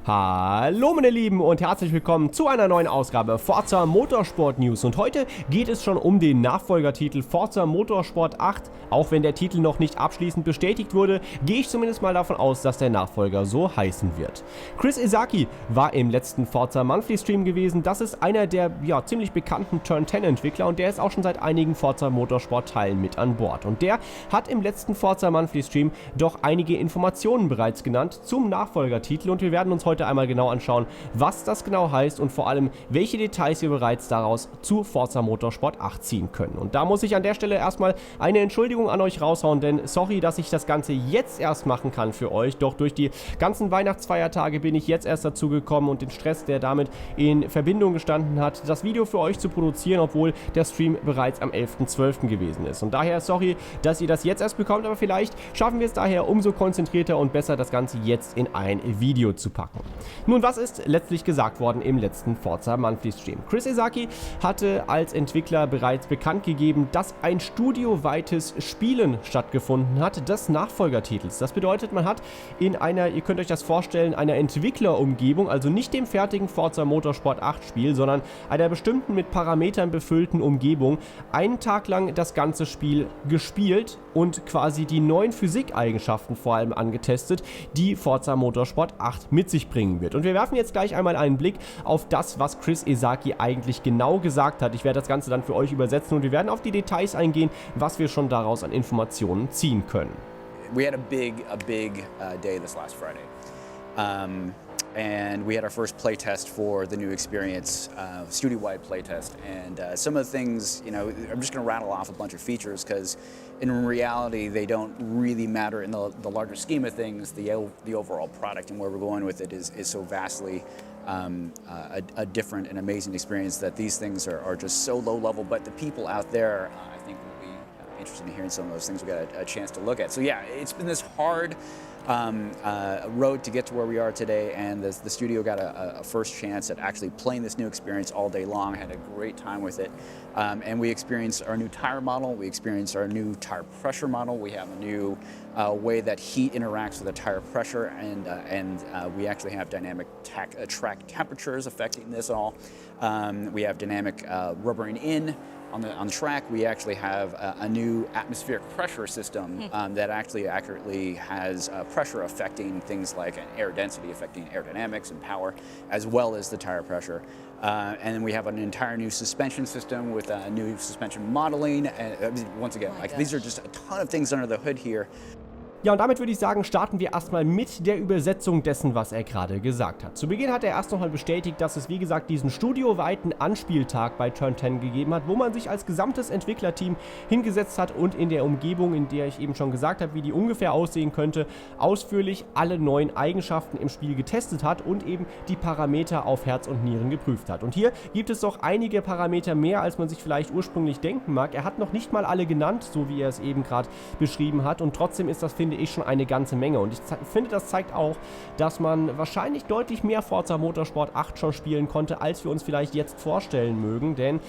Hallo meine Lieben und herzlich willkommen zu einer neuen Ausgabe Forza Motorsport News. Und heute geht es schon um den Nachfolgertitel Forza Motorsport 8. Auch wenn der Titel noch nicht abschließend bestätigt wurde, gehe ich zumindest mal davon aus, dass der Nachfolger so heißen wird. Chris Isaki war im letzten Forza Monthly Stream gewesen. Das ist einer der ziemlich bekannten Turn 10 Entwickler und der ist auch schon seit einigen Forza Motorsport Teilen mit an Bord. Und der hat im letzten Forza Monthly Stream doch einige Informationen bereits genannt zum Nachfolgertitel und wir werden uns heute einmal genau anschauen, was das genau heißt und vor allem, welche Details wir bereits daraus zu Forza Motorsport 8 ziehen können. Und da muss ich an der Stelle erstmal eine Entschuldigung an euch raushauen, denn sorry, dass ich das Ganze jetzt erst machen kann für euch, doch durch die ganzen Weihnachtsfeiertage bin ich jetzt erst dazu gekommen und den Stress, der damit in Verbindung gestanden hat, das Video für euch zu produzieren, obwohl der Stream bereits am 11.12. gewesen ist. Und daher sorry, dass ihr das jetzt erst bekommt, aber vielleicht schaffen wir es daher umso konzentrierter und besser, das Ganze jetzt in ein Video zu packen. Nun, was ist letztlich gesagt worden im letzten Forza Monthly Stream? Chris Isaki hatte als Entwickler bereits bekannt gegeben, dass ein studioweites Spielen stattgefunden hat des Nachfolgertitels. Das bedeutet, man hat in einer, ihr könnt euch das vorstellen, einer Entwicklerumgebung, also nicht dem fertigen Forza Motorsport 8 Spiel, sondern einer bestimmten mit Parametern befüllten Umgebung, einen Tag lang das ganze Spiel gespielt und quasi die neuen Physikeigenschaften vor allem angetestet, die Forza Motorsport 8 mit sich bringen wird. Und wir werfen jetzt gleich einmal einen Blick auf das, was Chris Isaki eigentlich genau gesagt hat. Ich werde das Ganze dann für euch übersetzen und wir werden auf die Details eingehen, was wir schon daraus an Informationen ziehen können. We had a big day this last Friday. And we had our first playtest for the new experience, studio-wide playtest. And some of the things, I'm just going to rattle off a bunch of features because in reality they don't really matter in the larger scheme of things. The overall product and where we're going with it is so vastly a different and amazing experience that these things are just so low level. But the people out there, I think, will be interested in hearing some of those things we got a chance to look at. So yeah, it's been this hard road to get to where we are today, and the studio got a first chance at actually playing this new experience all day long. Had a great time with it, and we experienced our new tire model. We experienced our new tire pressure model. We have a new way that heat interacts with the tire pressure, and we actually have dynamic track temperatures affecting this all. We have dynamic rubbering in. On the track, we actually have a new atmospheric pressure system that actually accurately has pressure affecting things like air density, affecting aerodynamics and power, as well as the tire pressure. And then we have an entire new suspension system with new suspension modeling. And once again, these are just a ton of things under the hood here. Ja, und damit würde ich sagen, starten wir erstmal mit der Übersetzung dessen, was er gerade gesagt hat. Zu Beginn hat er erst nochmal bestätigt, dass es wie gesagt diesen studioweiten Anspieltag bei Turn 10 gegeben hat, wo man sich als gesamtes Entwicklerteam hingesetzt hat und in der Umgebung, in der ich eben schon gesagt habe, wie die ungefähr aussehen könnte, ausführlich alle neuen Eigenschaften im Spiel getestet hat und eben die Parameter auf Herz und Nieren geprüft hat. Und hier gibt es doch einige Parameter mehr, als man sich vielleicht ursprünglich denken mag. Er hat noch nicht mal alle genannt, so wie er es eben gerade beschrieben hat, und trotzdem ist das, finde ich, schon eine ganze Menge. Und ich finde, das zeigt auch, dass man wahrscheinlich deutlich mehr Forza Motorsport 8 schon spielen konnte, als wir uns vielleicht jetzt vorstellen mögen, denn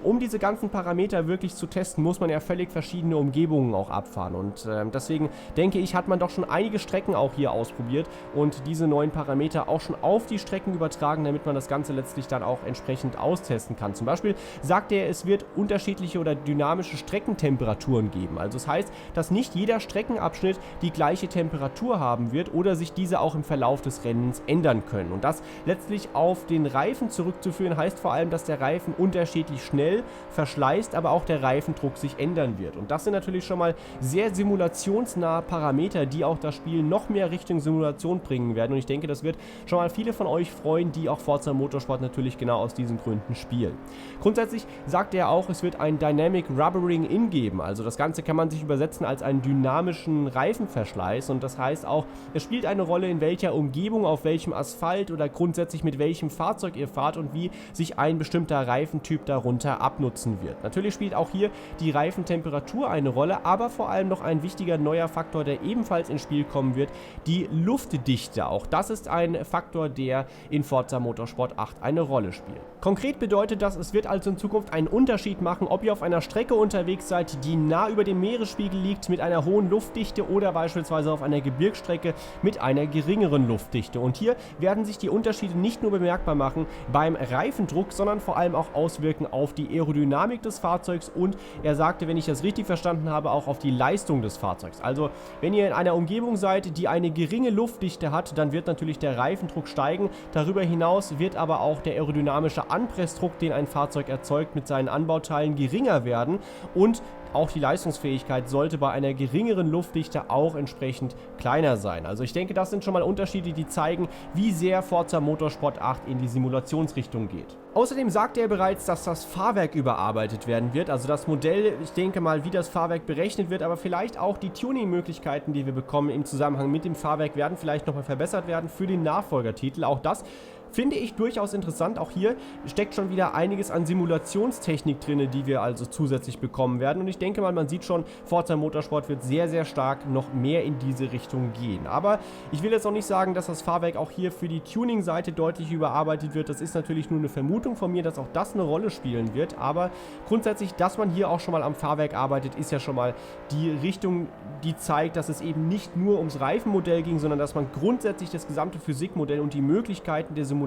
um diese ganzen Parameter wirklich zu testen, muss man ja völlig verschiedene Umgebungen auch abfahren und deswegen denke ich, hat man doch schon einige Strecken auch hier ausprobiert und diese neuen Parameter auch schon auf die Strecken übertragen, damit man das Ganze letztlich dann auch entsprechend austesten kann. Zum Beispiel sagt er, es wird unterschiedliche oder dynamische Streckentemperaturen geben. Also das heißt, dass nicht jeder Streckenabschnitt die gleiche Temperatur haben wird oder sich diese auch im Verlauf des Rennens ändern können. Und das letztlich auf den Reifen zurückzuführen, heißt vor allem, dass der Reifen unterschiedlich schnell verschleißt, aber auch der Reifendruck sich ändern wird. Und das sind natürlich schon mal sehr simulationsnahe Parameter, die auch das Spiel noch mehr Richtung Simulation bringen werden. Und ich denke, das wird schon mal viele von euch freuen, die auch Forza Motorsport natürlich genau aus diesen Gründen spielen. Grundsätzlich sagt er auch, es wird ein Dynamic Rubbering In geben. Also das Ganze kann man sich übersetzen als einen dynamischen Reifenverschleiß. Und das heißt auch, es spielt eine Rolle, in welcher Umgebung, auf welchem Asphalt oder grundsätzlich mit welchem Fahrzeug ihr fahrt und wie sich ein bestimmter Reifentyp darunter abnutzen wird. Natürlich spielt auch hier die Reifentemperatur eine Rolle, aber vor allem noch ein wichtiger neuer Faktor, der ebenfalls ins Spiel kommen wird, die Luftdichte. Auch das ist ein Faktor, der in Forza Motorsport 8 eine Rolle spielt. Konkret bedeutet das, es wird also in Zukunft einen Unterschied machen, ob ihr auf einer Strecke unterwegs seid, die nah über dem Meeresspiegel liegt, mit einer hohen Luftdichte Luftdichte oder beispielsweise auf einer Gebirgsstrecke mit einer geringeren Luftdichte. Und hier werden sich die Unterschiede nicht nur bemerkbar machen beim Reifendruck, sondern vor allem auch auswirken auf die Aerodynamik des Fahrzeugs und er sagte, wenn ich das richtig verstanden habe, auch auf die Leistung des Fahrzeugs. Also wenn ihr in einer Umgebung seid, die eine geringe Luftdichte hat, dann wird natürlich der Reifendruck steigen. Darüber hinaus wird aber auch der aerodynamische Anpressdruck, den ein Fahrzeug erzeugt, mit seinen Anbauteilen geringer werden und auch die Leistungsfähigkeit sollte bei einer geringeren Luftdichte auch entsprechend kleiner sein. Also ich denke, das sind schon mal Unterschiede, die zeigen, wie sehr Forza Motorsport 8 in die Simulationsrichtung geht. Außerdem sagte er bereits, dass das Fahrwerk überarbeitet werden wird, also das Modell, ich denke mal, wie das Fahrwerk berechnet wird, aber vielleicht auch die Tuning-Möglichkeiten, die wir bekommen im Zusammenhang mit dem Fahrwerk, werden vielleicht nochmal verbessert werden für den Nachfolgertitel. Auch das finde ich durchaus interessant. Auch hier steckt schon wieder einiges an Simulationstechnik drin, die wir also zusätzlich bekommen werden. Und ich denke mal, man sieht schon, Forza Motorsport wird sehr, sehr stark noch mehr in diese Richtung gehen. Aber ich will jetzt auch nicht sagen, dass das Fahrwerk auch hier für die Tuning-Seite deutlich überarbeitet wird. Das ist natürlich nur eine Vermutung von mir, dass auch das eine Rolle spielen wird. Aber grundsätzlich, dass man hier auch schon mal am Fahrwerk arbeitet, ist ja schon mal die Richtung, die zeigt, dass es eben nicht nur ums Reifenmodell ging, sondern dass man grundsätzlich das gesamte Physikmodell und die Möglichkeiten der Simulation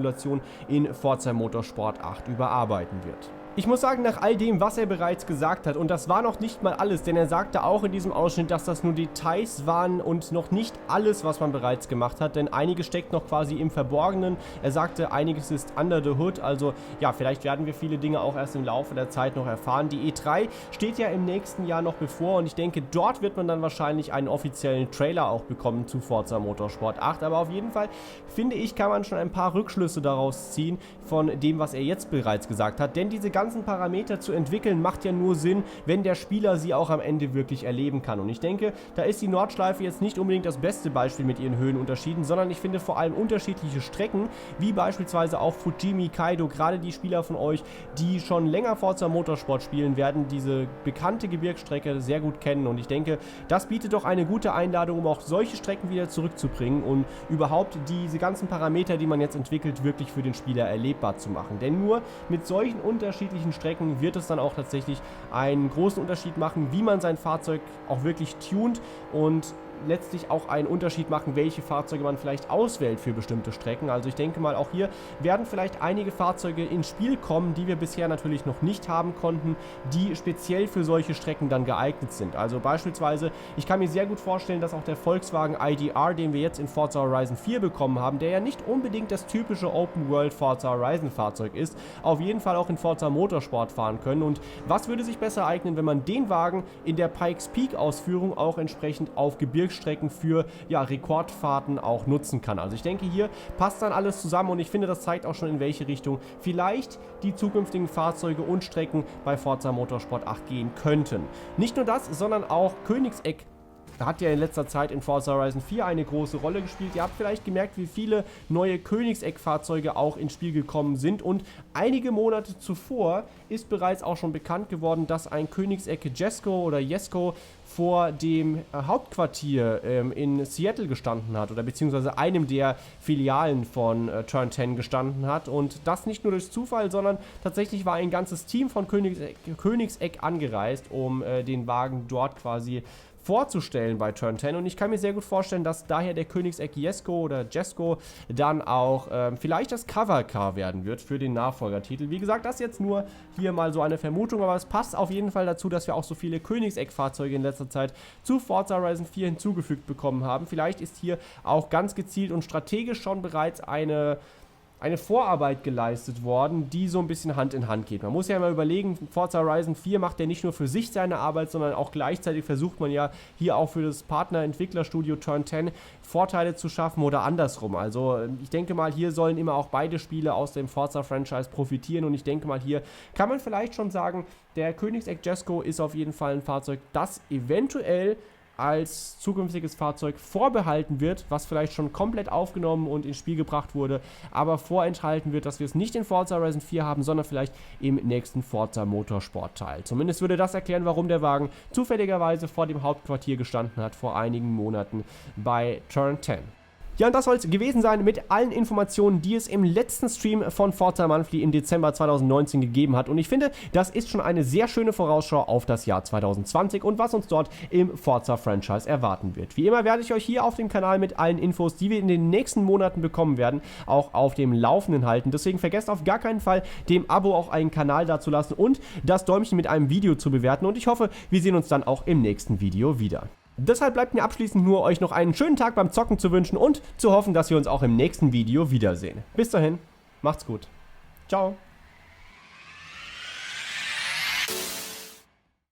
in Forza Motorsport 8 überarbeiten wird. Ich muss sagen, nach all dem, was er bereits gesagt hat, und das war noch nicht mal alles, denn er sagte auch in diesem Ausschnitt, dass das nur Details waren und noch nicht alles, was man bereits gemacht hat, denn einiges steckt noch quasi im Verborgenen. Er sagte, einiges ist under the hood, also ja, vielleicht werden wir viele Dinge auch erst im Laufe der Zeit noch erfahren. Die E3 steht ja im nächsten Jahr noch bevor und ich denke, dort wird man dann wahrscheinlich einen offiziellen Trailer auch bekommen zu Forza Motorsport 8, aber auf jeden Fall, finde ich, kann man schon ein paar Rückschlüsse daraus ziehen von dem, was er jetzt bereits gesagt hat, denn diese ganzen Parameter zu entwickeln, macht ja nur Sinn, wenn der Spieler sie auch am Ende wirklich erleben kann. Und ich denke, da ist die Nordschleife jetzt nicht unbedingt das beste Beispiel mit ihren Höhenunterschieden, sondern ich finde vor allem unterschiedliche Strecken, wie beispielsweise auch Fujimi Kaido, gerade die Spieler von euch, die schon länger Forza Motorsport spielen, werden diese bekannte Gebirgsstrecke sehr gut kennen. Und ich denke, das bietet doch eine gute Einladung, um auch solche Strecken wieder zurückzubringen und überhaupt diese ganzen Parameter, die man jetzt entwickelt, wirklich für den Spieler erlebbar zu machen. Denn nur mit solchen unterschiedlichen Strecken wird es dann auch tatsächlich einen großen Unterschied machen, wie man sein Fahrzeug auch wirklich tunt und letztlich auch einen Unterschied machen, welche Fahrzeuge man vielleicht auswählt für bestimmte Strecken. Also ich denke mal, auch hier werden vielleicht einige Fahrzeuge ins Spiel kommen, die wir bisher natürlich noch nicht haben konnten, die speziell für solche Strecken dann geeignet sind. Also beispielsweise, ich kann mir sehr gut vorstellen, dass auch der Volkswagen IDR, den wir jetzt in Forza Horizon 4 bekommen haben, der ja nicht unbedingt das typische Open-World Forza Horizon Fahrzeug ist, auf jeden Fall auch in Forza Motorsport fahren können. Und was würde sich besser eignen, wenn man den Wagen in der Pikes Peak Ausführung auch entsprechend auf Gebirgsstrecken für ja, Rekordfahrten auch nutzen kann. Also ich denke, hier passt dann alles zusammen und ich finde, das zeigt auch schon, in welche Richtung vielleicht die zukünftigen Fahrzeuge und Strecken bei Forza Motorsport 8 gehen könnten. Nicht nur das, sondern auch Königseck hat ja in letzter Zeit in Forza Horizon 4 eine große Rolle gespielt. Ihr habt vielleicht gemerkt, wie viele neue Königseck-Fahrzeuge auch ins Spiel gekommen sind und einige Monate zuvor ist bereits auch schon bekannt geworden, dass ein Königseck Jesko oder Jesko vor dem Hauptquartier in Seattle gestanden hat oder beziehungsweise einem der Filialen von Turn 10 gestanden hat und das nicht nur durch Zufall, sondern tatsächlich war ein ganzes Team von Königseck angereist, um den Wagen dort quasi vorzustellen bei Turn 10 und ich kann mir sehr gut vorstellen, dass daher der Königseck Jesko oder Jesko dann auch vielleicht das Covercar werden wird für den Nachfolgertitel. Wie gesagt, das ist jetzt nur hier mal so eine Vermutung, aber es passt auf jeden Fall dazu, dass wir auch so viele Königseck-Fahrzeuge in letzter Zeit zu Forza Horizon 4 hinzugefügt bekommen haben. Vielleicht ist hier auch ganz gezielt und strategisch schon bereits eine Vorarbeit geleistet worden, die so ein bisschen Hand in Hand geht. Man muss ja mal überlegen, Forza Horizon 4 macht ja nicht nur für sich seine Arbeit, sondern auch gleichzeitig versucht man ja hier auch für das Partner-Entwicklerstudio Turn 10 Vorteile zu schaffen oder andersrum. Also ich denke mal, hier sollen immer auch beide Spiele aus dem Forza-Franchise profitieren und ich denke mal, hier kann man vielleicht schon sagen, der Königseck Jesko ist auf jeden Fall ein Fahrzeug, das eventuell als zukünftiges Fahrzeug vorbehalten wird, was vielleicht schon komplett aufgenommen und ins Spiel gebracht wurde, aber vorenthalten wird, dass wir es nicht in Forza Horizon 4 haben, sondern vielleicht im nächsten Forza Motorsport-Teil. Zumindest würde das erklären, warum der Wagen zufälligerweise vor dem Hauptquartier gestanden hat, vor einigen Monaten bei Turn 10. Ja, und das soll es gewesen sein mit allen Informationen, die es im letzten Stream von Forza Monthly im Dezember 2019 gegeben hat. Und ich finde, das ist schon eine sehr schöne Vorausschau auf das Jahr 2020 und was uns dort im Forza-Franchise erwarten wird. Wie immer werde ich euch hier auf dem Kanal mit allen Infos, die wir in den nächsten Monaten bekommen werden, auch auf dem Laufenden halten. Deswegen vergesst auf gar keinen Fall, dem Abo auch einen Kanal dazulassen und das Däumchen mit einem Video zu bewerten. Und ich hoffe, wir sehen uns dann auch im nächsten Video wieder. Deshalb bleibt mir abschließend nur, euch noch einen schönen Tag beim Zocken zu wünschen und zu hoffen, dass wir uns auch im nächsten Video wiedersehen. Bis dahin, macht's gut. Ciao.